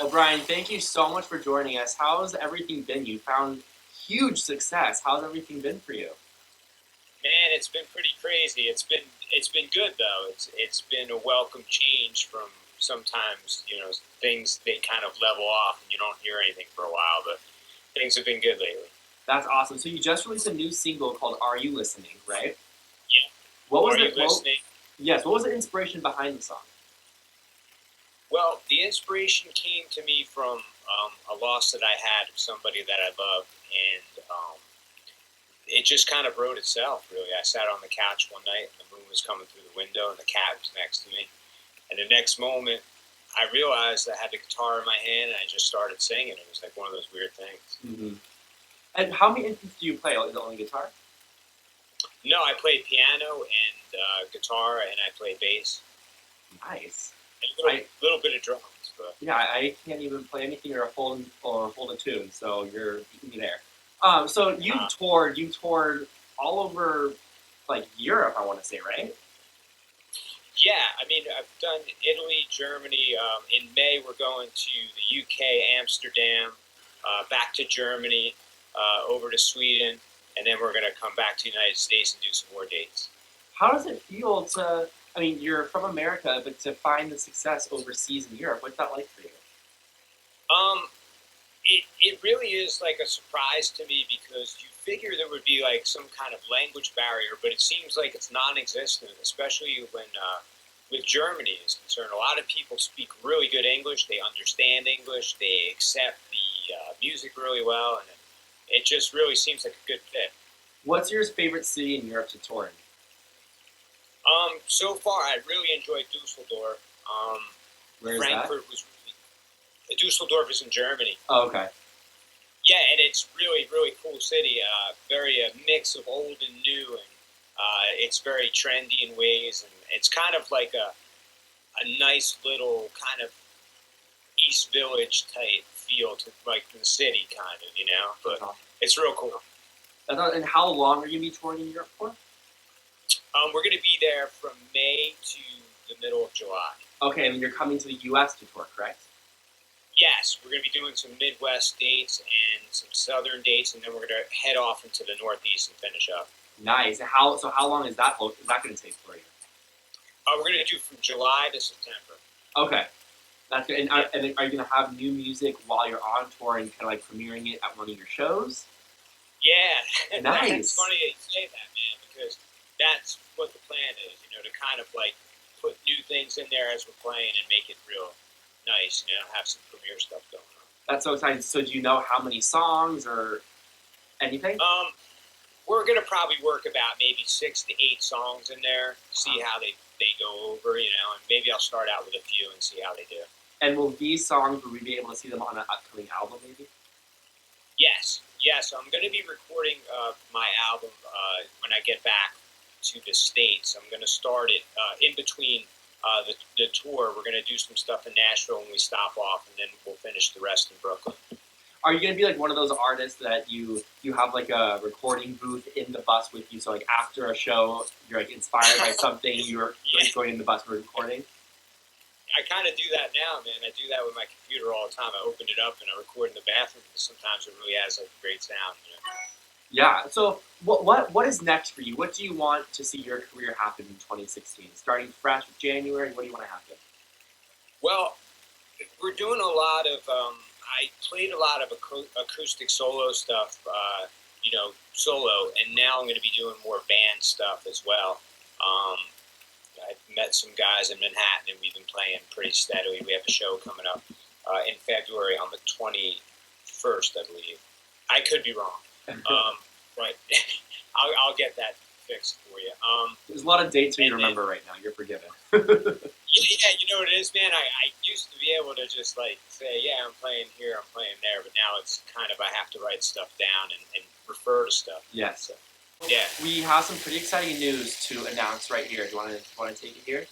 Well, Brian, thank you so much for joining us. How's everything been? You found huge success. How's everything been for you? Man, it's been pretty crazy. It's been good though. It's been a welcome change from sometimes things they kind of level off and you don't hear anything for a while, but things have been good lately. That's awesome. So you just released a new single called "Are You Listening?" Right? Yeah. What was Are you the listening? yes? What was the inspiration behind the song? Well, the inspiration came to me from a loss that I had of somebody that I loved, and it just kind of wrote itself. Really, I sat on the couch one night, and the moon was coming through the window, and the cat was next to me. And the next moment, I realized I had the guitar in my hand, and I just started singing. It was like one of those weird things. Mm-hmm. And how many instruments do you play? Is it only guitar? No, I play piano and guitar, and I play bass. Nice. And a little bit of drums. But Yeah, I can't even play anything or hold a tune. So you're beating me there. So you toured all over like Europe. I want to say, right? yeah, I mean, I've done Italy, Germany. In May, we're going to the UK, Amsterdam, back to Germany, over to Sweden, and then we're going to come back to the United States and do some more dates. How does it feel to? I mean, you're from America, but to find the success overseas in Europe, what's that like for you? Um, it really is like a surprise to me because you figure there would be like some kind of language barrier, but it seems like it's non-existent, especially when with Germany is concerned. A lot of people speak really good English. They understand English. They accept the music really well, and it just really seems like a good fit. What's your favorite city in Europe to tour in? So far, I really enjoyed Dusseldorf. Where is that? Frankfurt was really, Dusseldorf is in Germany. Oh, okay. Yeah, and it's really, really cool city. Very a mix of old and new, and it's very trendy in ways, and it's kind of like a nice little kind of East Village type feel to like the city, kind of, But That's awesome. it's real cool. And how long are you gonna be touring in Europe for? We're going to be there from May to the middle of July. Okay, and you're coming to the U.S. to tour, correct? Yes, we're going to be doing some Midwest dates and some Southern dates, and then we're going to head off into the Northeast and finish up. Nice. How long is that going to take for you? We're going to do from July to September. Okay, that's good. And then are you going to have new music while you're on tour and kind of like premiering it at one of your shows? Yeah, Nice. It's funny that you say that, man, because that's what the plan is, to kind of like put new things in there as we're playing and make it real nice, have some premiere stuff going on. That's so exciting. So do you know how many songs or anything? We're going to probably work about maybe 6 to 8 songs in there, see how they go over, and maybe I'll start out with a few and see how they do. And will we be able to see them on an upcoming album maybe? Yes. I'm going to be recording my album when I get back to the States. I'm going to start it in between the tour. We're going to do some stuff in Nashville when we stop off, and then we'll finish the rest in Brooklyn. Are you going to be like one of those artists that you have like a recording booth in the bus with you? So like after a show, you're like inspired by something, you're going in the bus for recording? I kind of do that now, man. I do that with my computer all the time. I open it up and I record in the bathroom. Sometimes it really has like great sound. Yeah. So what is next for you? What do you want to see your career happen in 2016? Starting fresh with January, what do you want to happen? Well, we're doing a lot of. I played a lot of acoustic solo stuff, solo, and now I'm going to be doing more band stuff as well. I've met some guys in Manhattan, and we've been playing pretty steadily. We have a show coming up in February on the 21st, I believe. I could be wrong. Right. I'll get that fixed for you. There's a lot of dates for you to remember right now. You're forgiven. Yeah, you know what it is, man? I used to be able to just like say, yeah, I'm playing here, I'm playing there, but now it's kind of I have to write stuff down and refer to stuff. Yes. So, yeah. We have some pretty exciting news to announce right here. Do you want to take it here?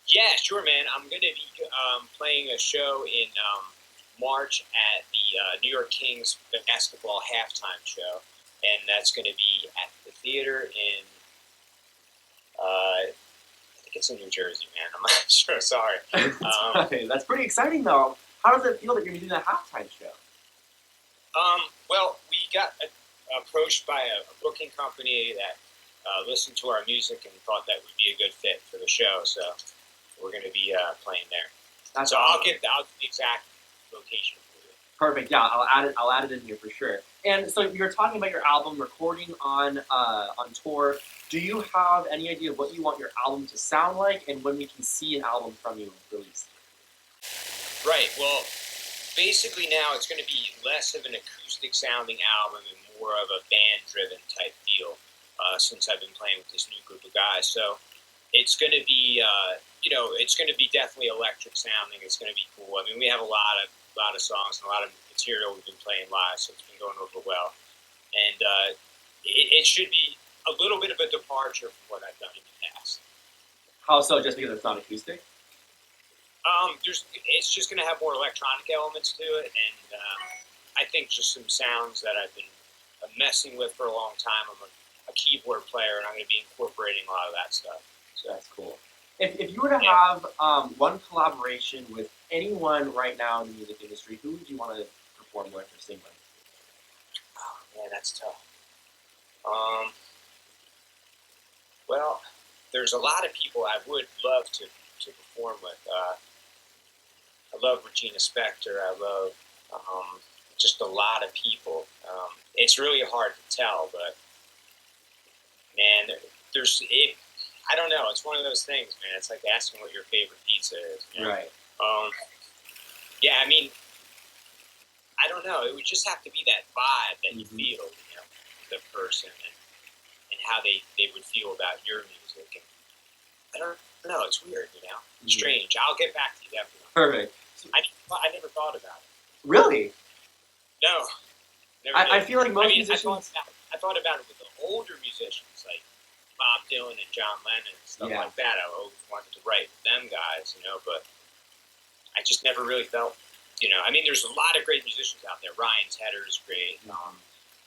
Yeah, sure, man. I'm going to be playing a show in March at the New York Kings basketball halftime show, and that's going to be at the theater in, I think it's in New Jersey, man. I'm not sure. Sorry. That's pretty exciting, though. How does it feel that you're doing a halftime show? Well, we got approached by a booking company that listened to our music and thought that would be a good fit for the show. So we're going to be playing there. That's So awesome. I'll get the exact location for you. Perfect. Yeah, I'll add it in here for sure. And so you're talking about your album recording on tour. Do you have any idea of what you want your album to sound like, and when we can see an album from you released? Right. Well, basically now it's going to be less of an acoustic sounding album and more of a band driven type deal. Since I've been playing with this new group of guys, so it's going to be it's going to be definitely electric sounding. It's going to be cool. I mean, we have a lot of songs and a lot of material we've been playing live, so it's been going over well. And it should be a little bit of a departure from what I've done in the past. How so? Just because it's not acoustic? It's just going to have more electronic elements to it, and I think just some sounds that I've been messing with for a long time. I'm a keyboard player, and I'm going to be incorporating a lot of that stuff. So that's cool. If you were to have one collaboration with anyone right now in the music industry, who would you want to perform with or sing with? Oh man, that's tough. Well, there's a lot of people I would love to perform with. I love Regina Spektor. I love just a lot of people. It's really hard to tell, but man, I don't know. It's one of those things, man. It's like asking what your favorite pizza is. You know? Right. Yeah, I mean, I don't know. It would just have to be that vibe that you feel, you know, the person and how they would feel about your music. And I don't know. It's weird, you know. Strange. I'll get back to you definitely. Perfect. I never thought about it. Really? No. I feel like most musicians. I thought about it with the older musicians like Bob Dylan and John Lennon and stuff like that. I always wanted to write with them guys, you know, but I just never really felt, you know. I mean, there's a lot of great musicians out there. Ryan Tedder is great.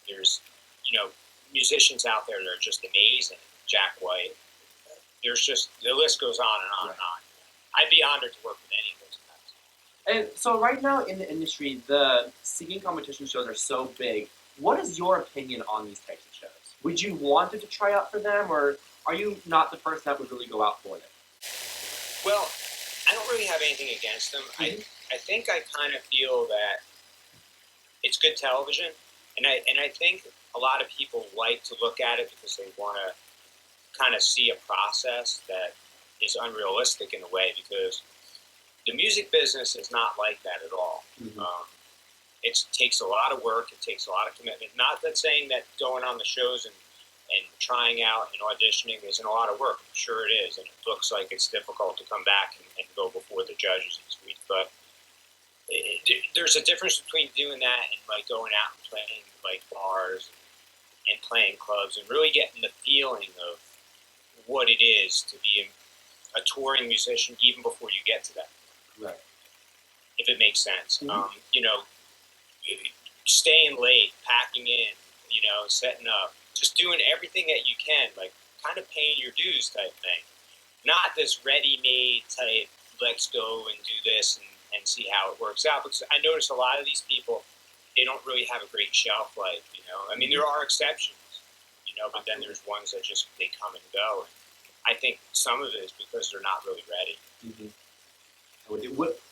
There's, you know, musicians out there that are just amazing. Jack White. There's just, the list goes on and on and on. I'd be honored to work with any of those guys. And so right now in the industry, the singing competition shows are so big. What is your opinion on these types of shows? Would you want to try out for them, or are you not the person that would really go out for them? Well, I don't really have anything against them. I think I kind of feel that it's good television, and I think a lot of people like to look at it because they want to kind of see a process that is unrealistic in a way, because the music business is not like that at all. It takes a lot of work. It takes a lot of commitment. Not that saying that going on the shows and trying out and auditioning isn't a lot of work. I'm sure it is, and it looks like it's difficult to come back and go before the judges each week. But there's a difference between doing that and like going out and playing like bars and playing clubs and really getting the feeling of what it is to be a touring musician even before you get to that. Right. If it makes sense. You know, staying late, packing in, you know, setting up, just doing everything that you can, like kind of paying your dues type thing. Not this ready-made type, let's go and do this and see how it works out. Because I notice a lot of these people, they don't really have a great shelf life, you know. I mean, there are exceptions, you know, but then there's ones that just, they come and go. And I think some of it is because they're not really ready.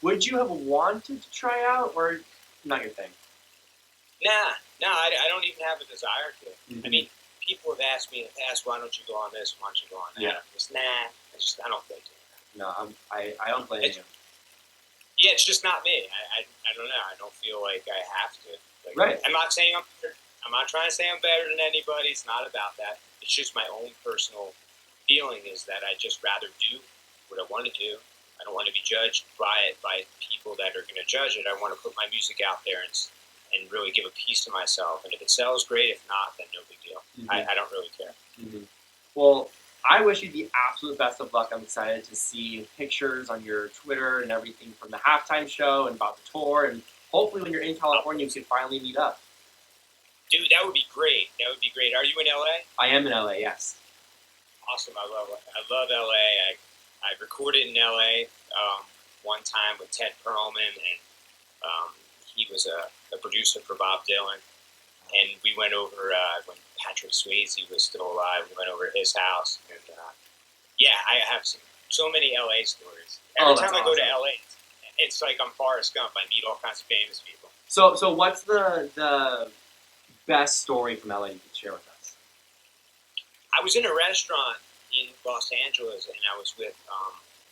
Would you have wanted to try out, or not your thing? Nah, I don't even have a desire to. I mean, people have asked me in the past, why don't you go on this, why don't you go on that? Yeah. Just, nah, I don't think so. No, I don't blame you. Yeah, it's just not me. I don't know. I don't feel like I have to. Like, right. I'm not saying I'm not trying to say I'm better than anybody. It's not about that. It's just my own personal feeling is that I just rather do what I want to do. I don't want to be judged by people that are going to judge it. I want to put my music out there and really give a piece to myself. And if it sells, great. If not, then no big deal. I don't really care. Well, I wish you the absolute best of luck. I'm excited to see pictures on your Twitter and everything from the halftime show and about the tour. And hopefully when you're in California, we can finally meet up. Dude, that would be great. That would be great. Are you in LA? I am in LA, yes. Awesome. I love LA. I recorded in LA one time with Ted Perlman, and was a producer for Bob Dylan, and we went over when Patrick Swayze was still alive. We went over to his house, and yeah, I have so many LA stories. Every time I go to LA, it's like I'm Forrest Gump. I meet all kinds of famous people. So what's the best story from LA you could share with us? I was in a restaurant in Los Angeles, and I was with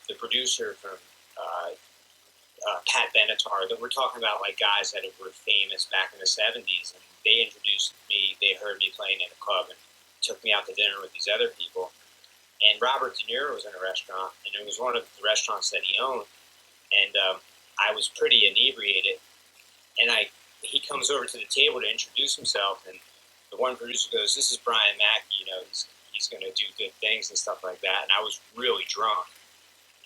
the producer from Pat Benatar. That we're talking about like guys that were famous back in the '70s, and they introduced me. They heard me playing in a club and took me out to dinner with these other people. And Robert De Niro was in a restaurant, and it was one of the restaurants that he owned. And I was pretty inebriated, and he comes over to the table to introduce himself, and the one producer goes, "This is Brian Mackey. You know, he's going to do good things and stuff like that." And I was really drunk,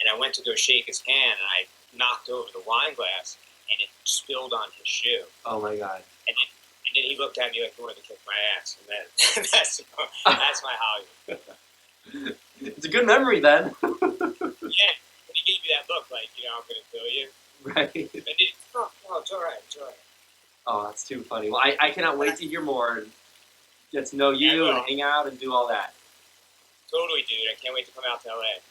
and I went to go shake his hand, and I knocked over the wine glass, and it spilled on his shoe. Oh my God! And then he looked at me like he wanted to kick my ass, and that's my Hollywood. It's a good memory then. Yeah, and he gave me that look like, you know, I'm going to kill you. Right. And then, oh, it's all right, it's all right. Oh, that's too funny. Well, I cannot wait to hear more and get to know you and hang out and do all that. Totally, dude. I can't wait to come out to LA.